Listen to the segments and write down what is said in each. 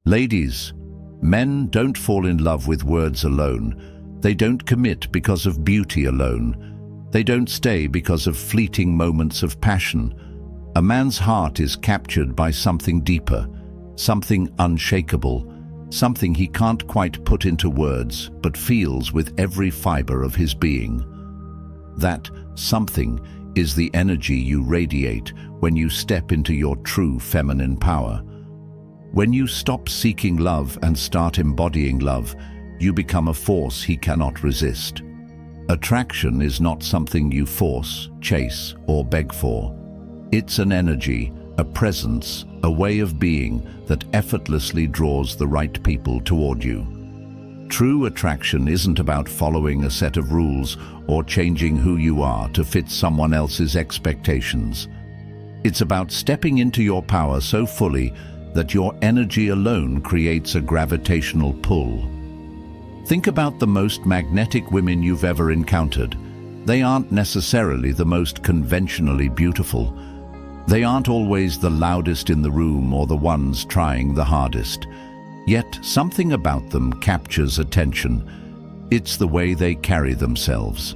Ladies, men don't fall in love with words alone. They don't commit because of beauty alone. They don't stay because of fleeting moments of passion. A man's heart is captured by something deeper, something unshakable, something he can't quite put into words but feels with every fiber of his being. That something is the energy you radiate when you step into your true feminine power. When you stop seeking love and start embodying love, you become a force he cannot resist. Attraction is not something you force, chase, or beg for. It's an energy, a presence, a way of being that effortlessly draws the right people toward you. True attraction isn't about following a set of rules or changing who you are to fit someone else's expectations. It's about stepping into your power so fully that your energy alone creates a gravitational pull. Think about the most magnetic women you've ever encountered. They aren't necessarily the most conventionally beautiful. They aren't always the loudest in the room or the ones trying the hardest. Yet something about them captures attention. It's the way they carry themselves,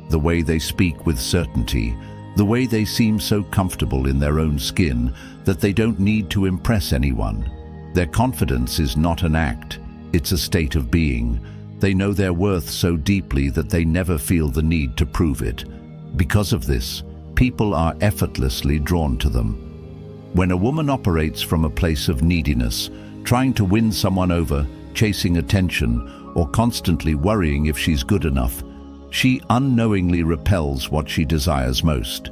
the way they speak with certainty, the way they seem so comfortable in their own skin that they don't need to impress anyone. Their confidence is not an act, it's a state of being. They know their worth so deeply that they never feel the need to prove it. Because of this, people are effortlessly drawn to them. When a woman operates from a place of neediness, trying to win someone over, chasing attention, or constantly worrying if she's good enough, she unknowingly repels what she desires most.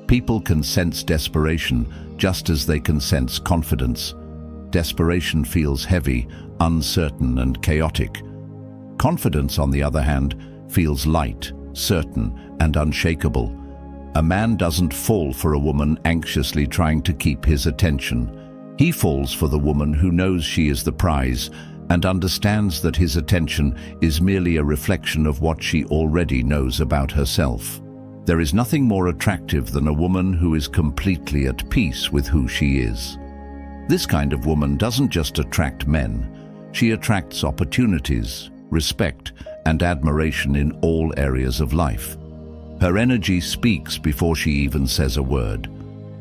People can sense desperation just as they can sense confidence. Desperation feels heavy, uncertain, and chaotic. Confidence, on the other hand, feels light, certain, and unshakable. A man doesn't fall for a woman anxiously trying to keep his attention. He falls for the woman who knows she is the prize and understands that his attention is merely a reflection of what she already knows about herself. There is nothing more attractive than a woman who is completely at peace with who she is. This kind of woman doesn't just attract men. She attracts opportunities, respect, and admiration in all areas of life. Her energy speaks before she even says a word.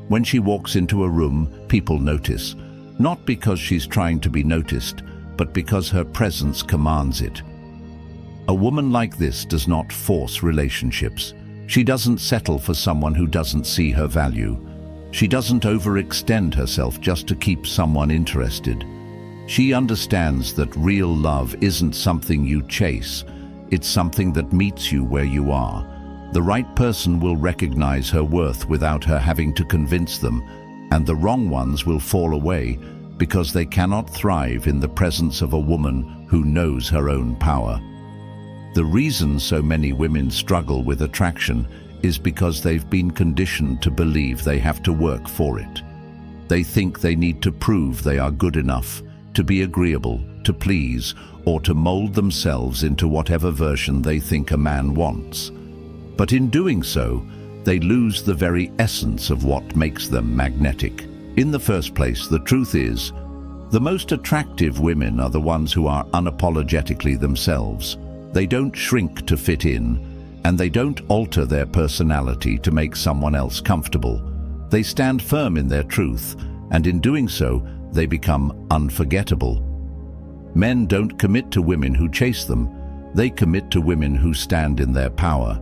When she walks into a room, people notice, not because she's trying to be noticed, but because her presence commands it. A woman like this does not force relationships. She doesn't settle for someone who doesn't see her value. She doesn't overextend herself just to keep someone interested. She understands that real love isn't something you chase. It's something that meets you where you are. The right person will recognize her worth without her having to convince them, and the wrong ones will fall away because they cannot thrive in the presence of a woman who knows her own power. The reason so many women struggle with attraction is because they've been conditioned to believe they have to work for it. They think they need to prove they are good enough, to be agreeable, to please, or to mold themselves into whatever version they think a man wants. But in doing so, they lose the very essence of what makes them magnetic. In the first place, the truth is, the most attractive women are the ones who are unapologetically themselves. They don't shrink to fit in, and they don't alter their personality to make someone else comfortable. They stand firm in their truth, and in doing so, they become unforgettable. Men don't commit to women who chase them. They commit to women who stand in their power.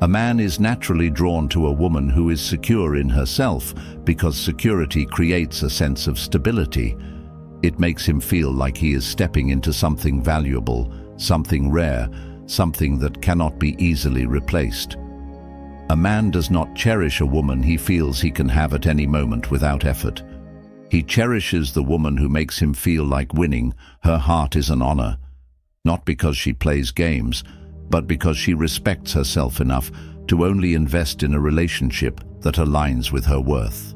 A man is naturally drawn to a woman who is secure in herself because security creates a sense of stability. It makes him feel like he is stepping into something valuable, something rare, something that cannot be easily replaced. A man does not cherish a woman he feels he can have at any moment without effort. He cherishes the woman who makes him feel like winning. Her heart is an honor, not because she plays games, but because she respects herself enough to only invest in a relationship that aligns with her worth.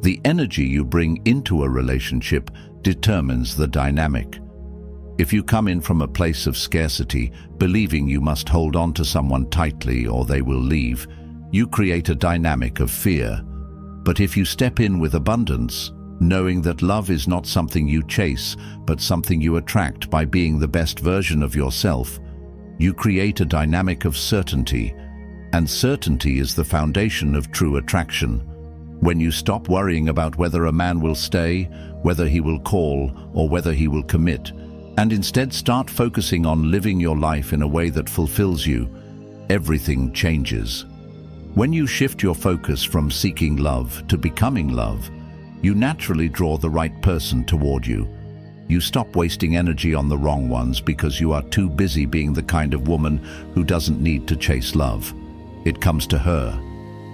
The energy you bring into a relationship determines the dynamic. If you come in from a place of scarcity, believing you must hold on to someone tightly or they will leave, you create a dynamic of fear. But if you step in with abundance, knowing that love is not something you chase, but something you attract by being the best version of yourself. You create a dynamic of certainty, and certainty is the foundation of true attraction. When you stop worrying about whether a man will stay, whether he will call, or whether he will commit, and instead start focusing on living your life in a way that fulfills you, everything changes. When you shift your focus from seeking love to becoming love, you naturally draw the right person toward you. You stop wasting energy on the wrong ones because you are too busy being the kind of woman who doesn't need to chase love. It comes to her.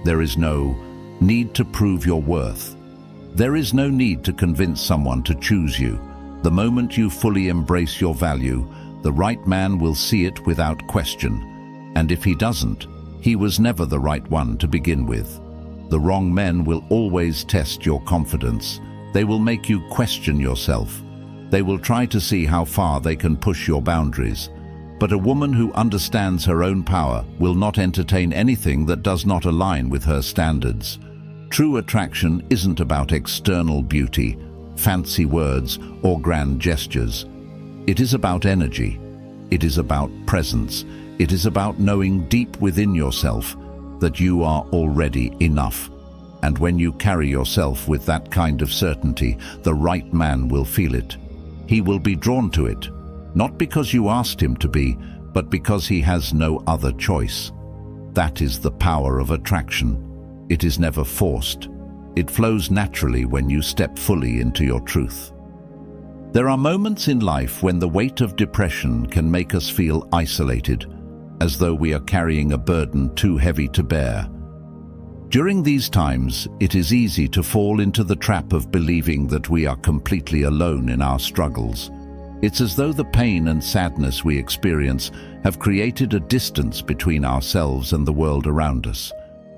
There is no need to prove your worth. There is no need to convince someone to choose you. The moment you fully embrace your value, the right man will see it without question. And if he doesn't, he was never the right one to begin with. The wrong men will always test your confidence. They will make you question yourself. They will try to see how far they can push your boundaries. But a woman who understands her own power will not entertain anything that does not align with her standards. True attraction isn't about external beauty, fancy words, or grand gestures. It is about energy. It is about presence. It is about knowing deep within yourself that you are already enough. And when you carry yourself with that kind of certainty, the right man will feel it. He will be drawn to it, not because you asked him to be, but because he has no other choice. That is the power of attraction. It is never forced. It flows naturally when you step fully into your truth. There are moments in life when the weight of depression can make us feel isolated, as though we are carrying a burden too heavy to bear. During these times, it is easy to fall into the trap of believing that we are completely alone in our struggles. It's as though the pain and sadness we experience have created a distance between ourselves and the world around us.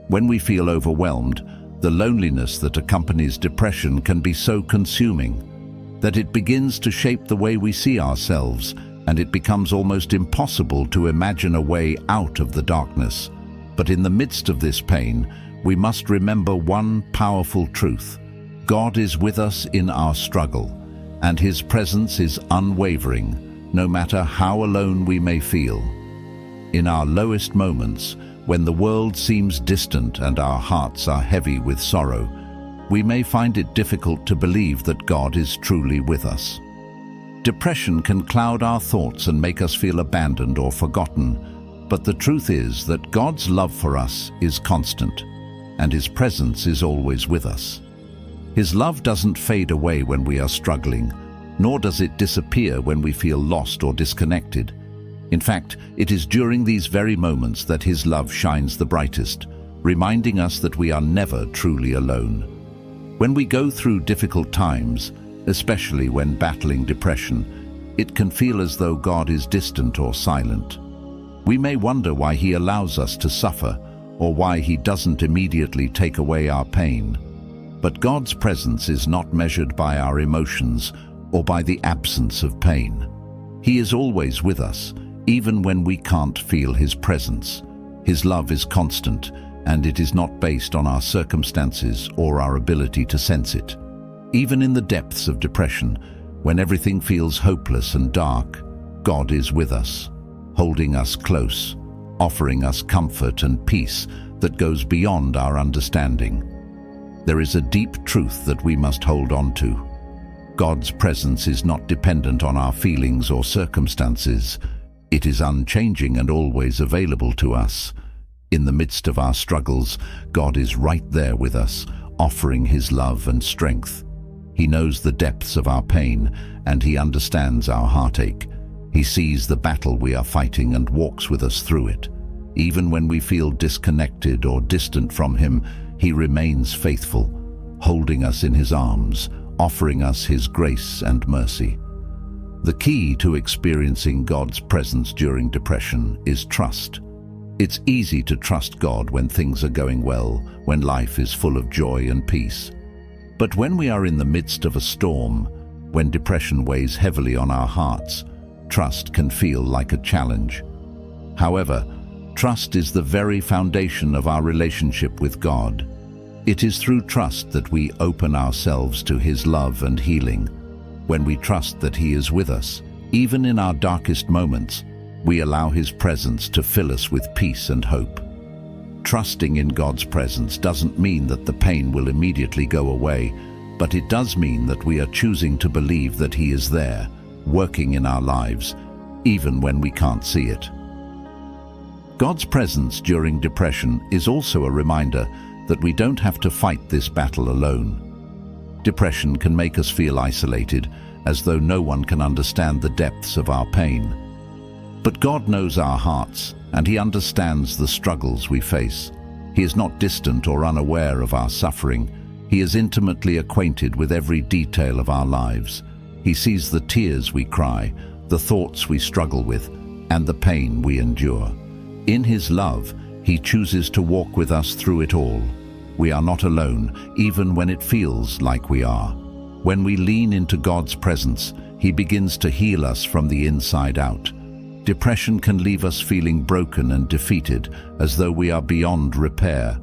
When we feel overwhelmed, the loneliness that accompanies depression can be so consuming that it begins to shape the way we see ourselves, and it becomes almost impossible to imagine a way out of the darkness. But in the midst of this pain, we must remember one powerful truth. God is with us in our struggle, and His presence is unwavering, no matter how alone we may feel. In our lowest moments, when the world seems distant and our hearts are heavy with sorrow, we may find it difficult to believe that God is truly with us. Depression can cloud our thoughts and make us feel abandoned or forgotten, but the truth is that God's love for us is constant, and His presence is always with us. His love doesn't fade away when we are struggling, nor does it disappear when we feel lost or disconnected. In fact, it is during these very moments that His love shines the brightest, reminding us that we are never truly alone. When we go through difficult times, especially when battling depression, it can feel as though God is distant or silent. We may wonder why He allows us to suffer, or why He doesn't immediately take away our pain. But God's presence is not measured by our emotions or by the absence of pain. He is always with us, even when we can't feel His presence. His love is constant, and it is not based on our circumstances or our ability to sense it. Even in the depths of depression, when everything feels hopeless and dark, God is with us, holding us close, offering us comfort and peace that goes beyond our understanding. There is a deep truth that we must hold on to. God's presence is not dependent on our feelings or circumstances. It is unchanging and always available to us. In the midst of our struggles, God is right there with us, offering His love and strength. He knows the depths of our pain, and He understands our heartache. He sees the battle we are fighting and walks with us through it. Even when we feel disconnected or distant from Him, He remains faithful, holding us in His arms, offering us His grace and mercy. The key to experiencing God's presence during depression is trust. It's easy to trust God when things are going well, when life is full of joy and peace. But when we are in the midst of a storm, when depression weighs heavily on our hearts, trust can feel like a challenge. However, trust is the very foundation of our relationship with God. It is through trust that we open ourselves to His love and healing. When we trust that He is with us, even in our darkest moments, we allow His presence to fill us with peace and hope. Trusting in God's presence doesn't mean that the pain will immediately go away, but it does mean that we are choosing to believe that He is there, working in our lives, even when we can't see it. God's presence during depression is also a reminder that we don't have to fight this battle alone. Depression can make us feel isolated, as though no one can understand the depths of our pain. But God knows our hearts, and He understands the struggles we face. He is not distant or unaware of our suffering. He is intimately acquainted with every detail of our lives. He sees the tears we cry, the thoughts we struggle with, and the pain we endure. In His love, He chooses to walk with us through it all. We are not alone, even when it feels like we are. When we lean into God's presence, He begins to heal us from the inside out. Depression can leave us feeling broken and defeated, as though we are beyond repair.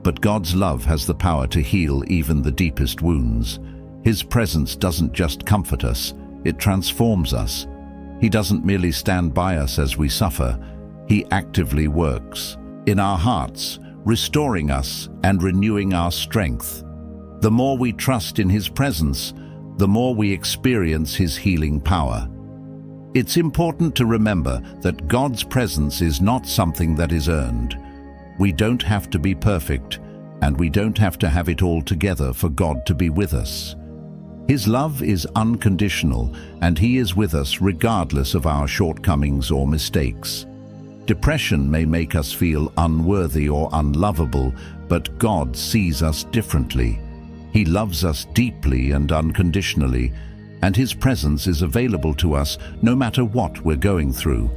But God's love has the power to heal even the deepest wounds. His presence doesn't just comfort us, it transforms us. He doesn't merely stand by us as we suffer. He actively works in our hearts, restoring us and renewing our strength. The more we trust in His presence, the more we experience His healing power. It's important to remember that God's presence is not something that is earned. We don't have to be perfect, and we don't have to have it all together for God to be with us. His love is unconditional, and He is with us regardless of our shortcomings or mistakes. Depression may make us feel unworthy or unlovable, but God sees us differently. He loves us deeply and unconditionally, and His presence is available to us no matter what we're going through.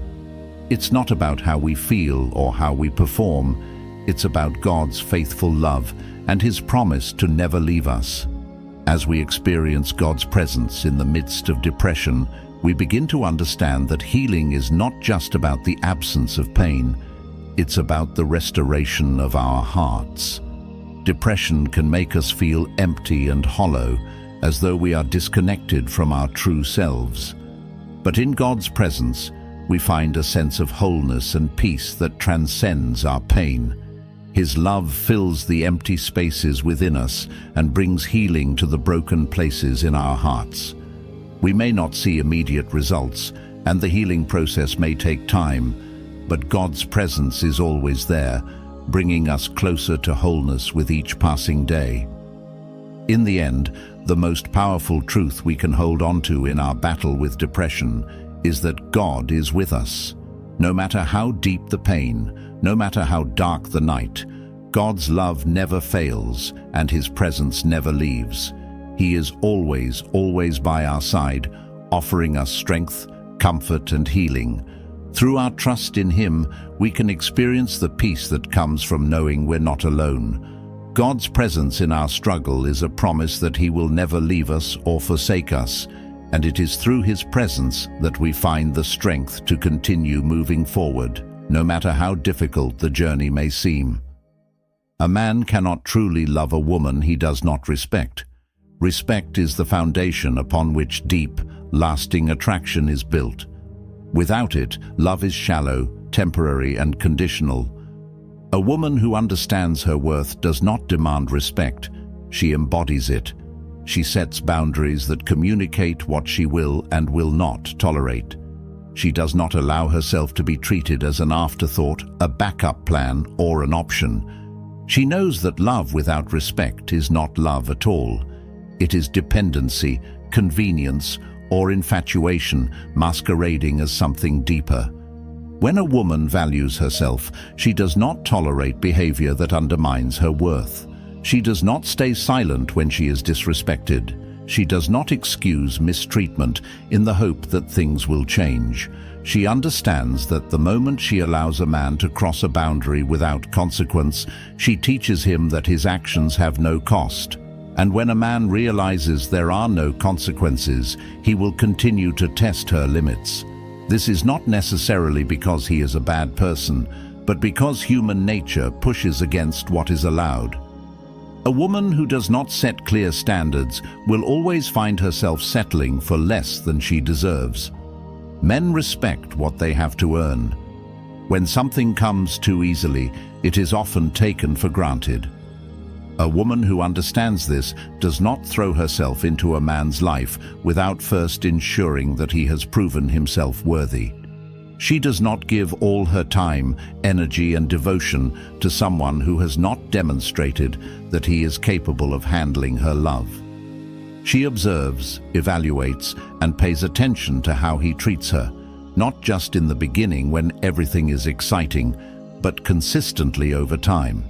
It's not about how we feel or how we perform. It's about God's faithful love and His promise to never leave us. As we experience God's presence in the midst of depression, we begin to understand that healing is not just about the absence of pain, it's about the restoration of our hearts. Depression can make us feel empty and hollow, as though we are disconnected from our true selves. But in God's presence, we find a sense of wholeness and peace that transcends our pain. His love fills the empty spaces within us and brings healing to the broken places in our hearts. We may not see immediate results, and the healing process may take time, but God's presence is always there, bringing us closer to wholeness with each passing day. In the end, the most powerful truth we can hold on to in our battle with depression is that God is with us. No matter how deep the pain, no matter how dark the night, God's love never fails and His presence never leaves. He is always, always by our side, offering us strength, comfort, and healing. Through our trust in Him, we can experience the peace that comes from knowing we're not alone. God's presence in our struggle is a promise that He will never leave us or forsake us, and it is through His presence that we find the strength to continue moving forward, no matter how difficult the journey may seem. A man cannot truly love a woman he does not respect. Respect is the foundation upon which deep, lasting attraction is built. Without it, love is shallow, temporary, and conditional. A woman who understands her worth does not demand respect, she embodies it. She sets boundaries that communicate what she will and will not tolerate. She does not allow herself to be treated as an afterthought, a backup plan, or an option. She knows that love without respect is not love at all. It is dependency, convenience, or infatuation masquerading as something deeper. When a woman values herself, she does not tolerate behavior that undermines her worth. She does not stay silent when she is disrespected. She does not excuse mistreatment in the hope that things will change. She understands that the moment she allows a man to cross a boundary without consequence, she teaches him that his actions have no cost. And when a man realizes there are no consequences, he will continue to test her limits. This is not necessarily because he is a bad person, but because human nature pushes against what is allowed. A woman who does not set clear standards will always find herself settling for less than she deserves. Men respect what they have to earn. When something comes too easily, it is often taken for granted. A woman who understands this does not throw herself into a man's life without first ensuring that he has proven himself worthy. She does not give all her time, energy, and devotion to someone who has not demonstrated that he is capable of handling her love. She observes, evaluates, and pays attention to how he treats her, not just in the beginning when everything is exciting, but consistently over time.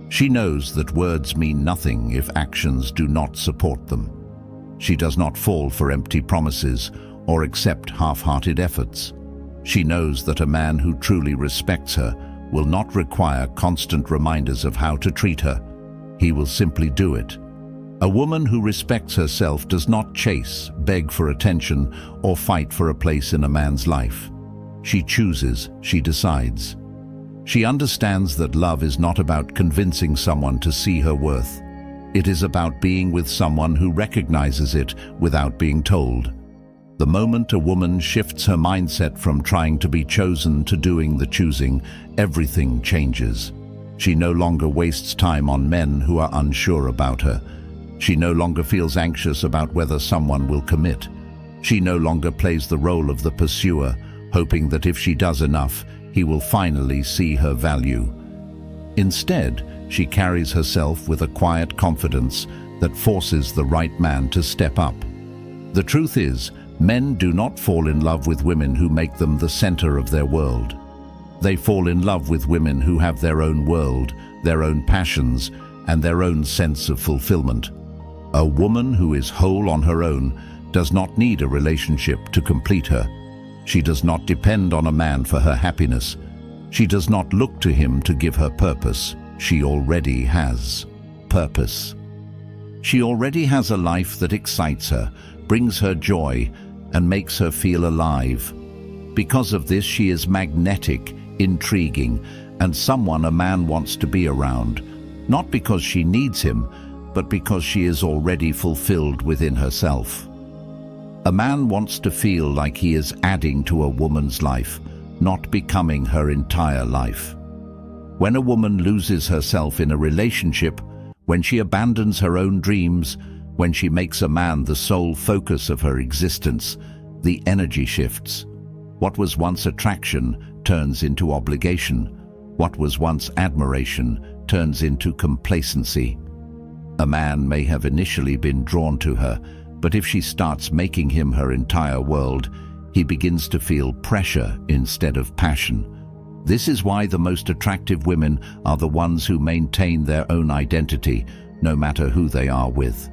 She knows that words mean nothing if actions do not support them. She does not fall for empty promises or accept half-hearted efforts. She knows that a man who truly respects her will not require constant reminders of how to treat her. He will simply do it. A woman who respects herself does not chase, beg for attention, or fight for a place in a man's life. She chooses, she decides. She understands that love is not about convincing someone to see her worth. It is about being with someone who recognizes it without being told. The moment a woman shifts her mindset from trying to be chosen to doing the choosing, everything changes. She no longer wastes time on men who are unsure about her. She no longer feels anxious about whether someone will commit. She no longer plays the role of the pursuer, hoping that if she does enough, he will finally see her value. Instead, she carries herself with a quiet confidence that forces the right man to step up. The truth is, men do not fall in love with women who make them the center of their world. They fall in love with women who have their own world, their own passions, and their own sense of fulfillment. A woman who is whole on her own does not need a relationship to complete her. She does not depend on a man for her happiness. She does not look to him to give her purpose. She already has purpose. She already has a life that excites her, brings her joy, and makes her feel alive. Because of this, she is magnetic, intriguing, and someone a man wants to be around, not because she needs him, but because she is already fulfilled within herself. A man wants to feel like he is adding to a woman's life, not becoming her entire life. When a woman loses herself in a relationship, when she abandons her own dreams, when she makes a man the sole focus of her existence, the energy shifts. What was once attraction turns into obligation. What was once admiration turns into complacency. A man may have initially been drawn to her, but if she starts making him her entire world, he begins to feel pressure instead of passion. This is why the most attractive women are the ones who maintain their own identity, no matter who they are with.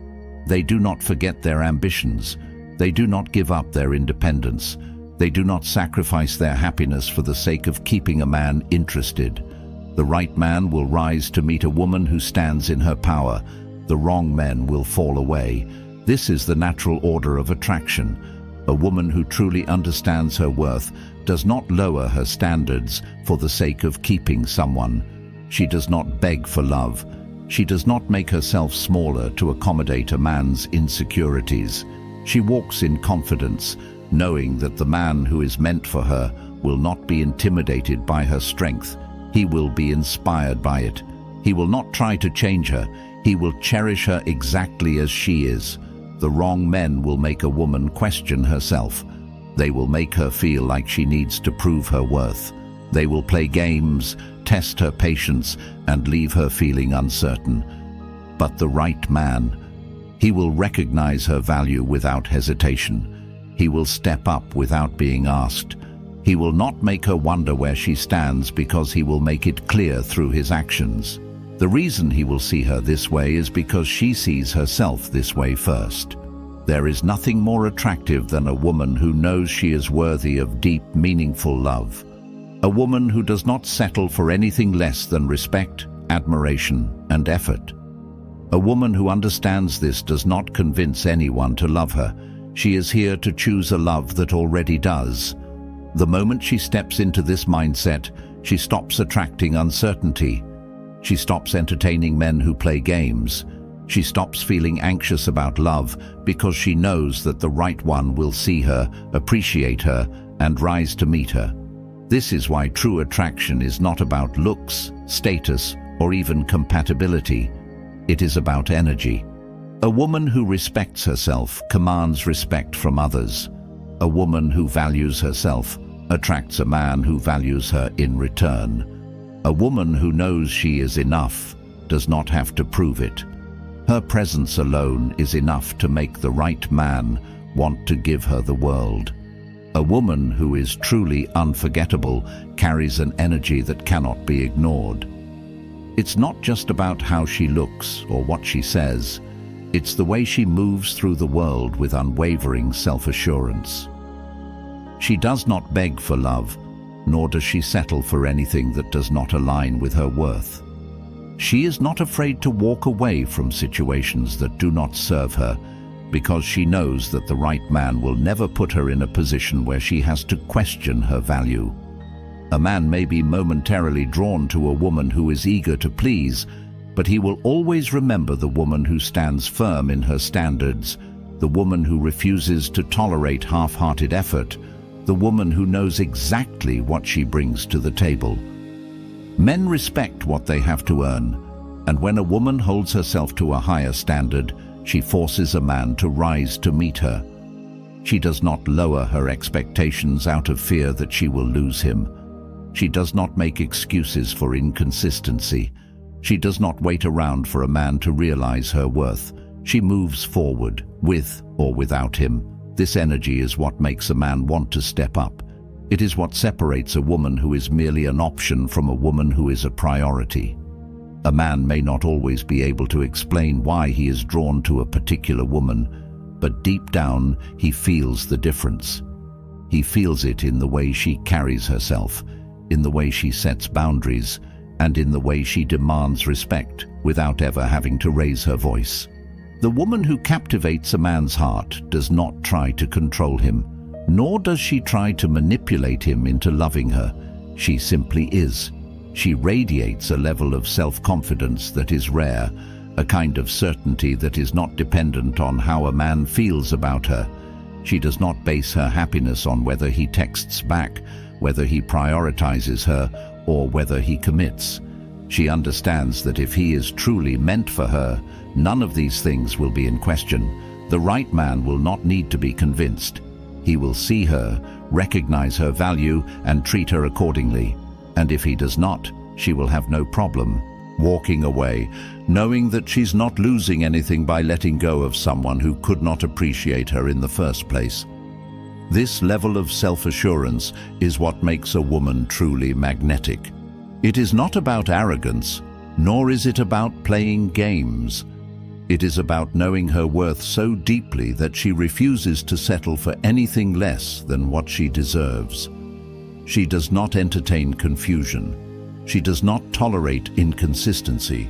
They do not forget their ambitions. They do not give up their independence. They do not sacrifice their happiness for the sake of keeping a man interested. The right man will rise to meet a woman who stands in her power. The wrong men will fall away. This is the natural order of attraction. A woman who truly understands her worth does not lower her standards for the sake of keeping someone. She does not beg for love. She does not make herself smaller to accommodate a man's insecurities. She walks in confidence, knowing that the man who is meant for her will not be intimidated by her strength. He will be inspired by it. He will not try to change her. He will cherish her exactly as she is. The wrong men will make a woman question herself. They will make her feel like she needs to prove her worth. They will play games, test her patience, and leave her feeling uncertain. But the right man, he will recognize her value without hesitation. He will step up without being asked. He will not make her wonder where she stands because he will make it clear through his actions. The reason he will see her this way is because she sees herself this way first. There is nothing more attractive than a woman who knows she is worthy of deep, meaningful love. A woman who does not settle for anything less than respect, admiration, and effort. A woman who understands this does not convince anyone to love her. She is here to choose a love that already does. The moment she steps into this mindset, she stops attracting uncertainty. She stops entertaining men who play games. She stops feeling anxious about love because she knows that the right one will see her, appreciate her, and rise to meet her. This is why true attraction is not about looks, status, or even compatibility. It is about energy. A woman who respects herself commands respect from others. A woman who values herself attracts a man who values her in return. A woman who knows she is enough does not have to prove it. Her presence alone is enough to make the right man want to give her the world. A woman who is truly unforgettable carries an energy that cannot be ignored. It's not just about how she looks or what she says. It's the way she moves through the world with unwavering self-assurance. She does not beg for love, nor does she settle for anything that does not align with her worth. She is not afraid to walk away from situations that do not serve her, because she knows that the right man will never put her in a position where she has to question her value. A man may be momentarily drawn to a woman who is eager to please, but he will always remember the woman who stands firm in her standards, the woman who refuses to tolerate half-hearted effort, the woman who knows exactly what she brings to the table. Men respect what they have to earn, and when a woman holds herself to a higher standard, she forces a man to rise to meet her. She does not lower her expectations out of fear that she will lose him. She does not make excuses for inconsistency. She does not wait around for a man to realize her worth. She moves forward, with or without him. This energy is what makes a man want to step up. It is what separates a woman who is merely an option from a woman who is a priority. A man may not always be able to explain why he is drawn to a particular woman, but deep down he feels the difference. He feels it in the way she carries herself, in the way she sets boundaries, and in the way she demands respect without ever having to raise her voice. The woman who captivates a man's heart does not try to control him, nor does she try to manipulate him into loving her. She simply is. She radiates a level of self-confidence that is rare, a kind of certainty that is not dependent on how a man feels about her. She does not base her happiness on whether he texts back, whether he prioritizes her, or whether he commits. She understands that if he is truly meant for her, none of these things will be in question. The right man will not need to be convinced. He will see her, recognize her value, and treat her accordingly. And if he does not, she will have no problem walking away, knowing that she's not losing anything by letting go of someone who could not appreciate her in the first place. This level of self-assurance is what makes a woman truly magnetic. It is not about arrogance, nor is it about playing games. It is about knowing her worth so deeply that she refuses to settle for anything less than what she deserves. She does not entertain confusion. She does not tolerate inconsistency.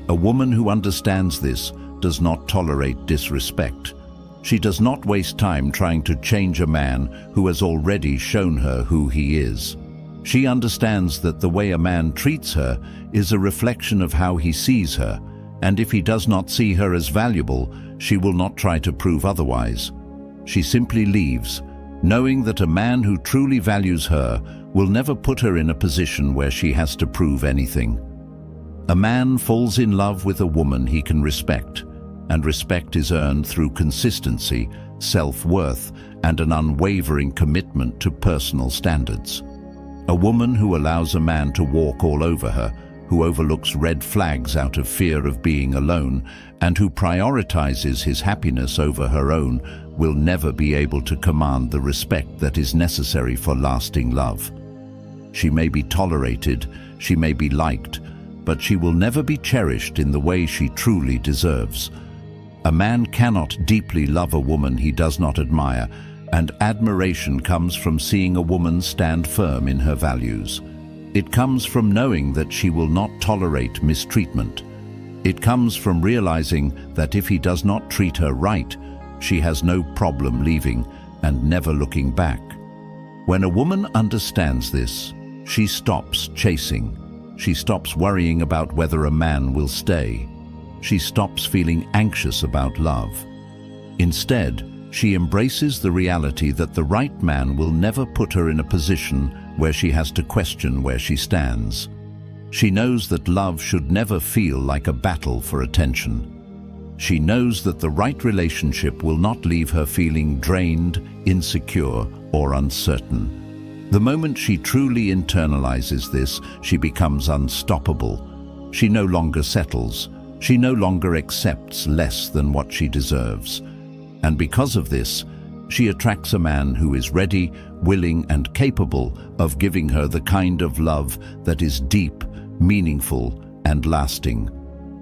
A woman who understands this does not tolerate disrespect. She does not waste time trying to change a man who has already shown her who he is. She understands that the way a man treats her is a reflection of how he sees her, and if he does not see her as valuable, she will not try to prove otherwise. She simply leaves, knowing that a man who truly values her will never put her in a position where she has to prove anything. A man falls in love with a woman he can respect, and respect is earned through consistency, self-worth, and an unwavering commitment to personal standards. A woman who allows a man to walk all over her, who overlooks red flags out of fear of being alone, and who prioritizes his happiness over her own, will never be able to command the respect that is necessary for lasting love. She may be tolerated, she may be liked, but she will never be cherished in the way she truly deserves. A man cannot deeply love a woman he does not admire, and admiration comes from seeing a woman stand firm in her values. It comes from knowing that she will not tolerate mistreatment. It comes from realizing that if he does not treat her right, she has no problem leaving and never looking back. When a woman understands this, she stops chasing. She stops worrying about whether a man will stay. She stops feeling anxious about love. Instead, she embraces the reality that the right man will never put her in a position where she has to question where she stands. She knows that love should never feel like a battle for attention. She knows that the right relationship will not leave her feeling drained, insecure, or uncertain. The moment she truly internalizes this, she becomes unstoppable. She no longer settles. She no longer accepts less than what she deserves. And because of this, she attracts a man who is ready, willing, and capable of giving her the kind of love that is deep, meaningful, and lasting.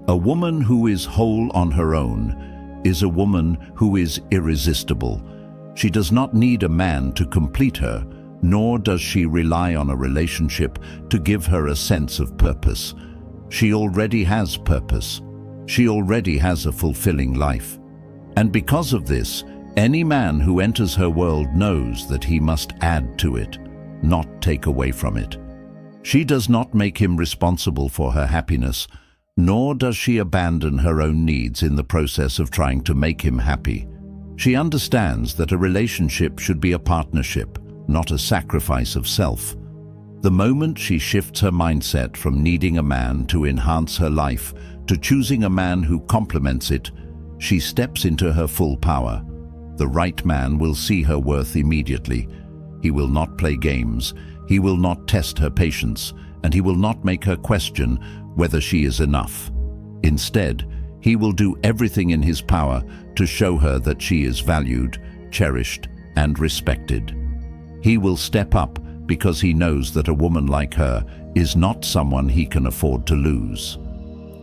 A woman who is whole on her own is a woman who is irresistible. She does not need a man to complete her, nor does she rely on a relationship to give her a sense of purpose. She already has purpose. She already has a fulfilling life. And because of this, any man who enters her world knows that he must add to it, not take away from it. She does not make him responsible for her happiness, nor does she abandon her own needs in the process of trying to make him happy. She understands that a relationship should be a partnership, not a sacrifice of self. The moment she shifts her mindset from needing a man to enhance her life to choosing a man who complements it, she steps into her full power. The right man will see her worth immediately. He will not play games. He will not test her patience, and he will not make her question whether she is enough. Instead, he will do everything in his power to show her that she is valued, cherished, and respected. He will step up because he knows that a woman like her is not someone he can afford to lose.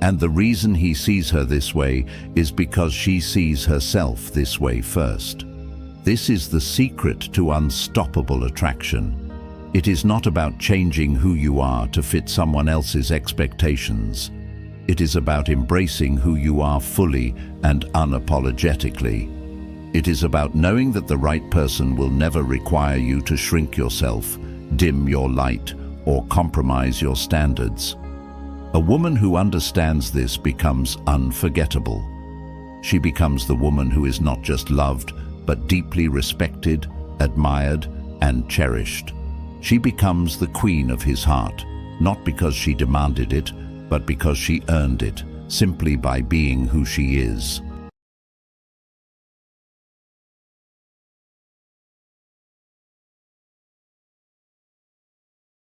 And the reason he sees her this way is because she sees herself this way first. This is the secret to unstoppable attraction. It is not about changing who you are to fit someone else's expectations. It is about embracing who you are fully and unapologetically. It is about knowing that the right person will never require you to shrink yourself, dim your light, or compromise your standards. A woman who understands this becomes unforgettable. She becomes the woman who is not just loved, but deeply respected, admired, and cherished. She becomes the queen of his heart, not because she demanded it, but because she earned it, simply by being who she is.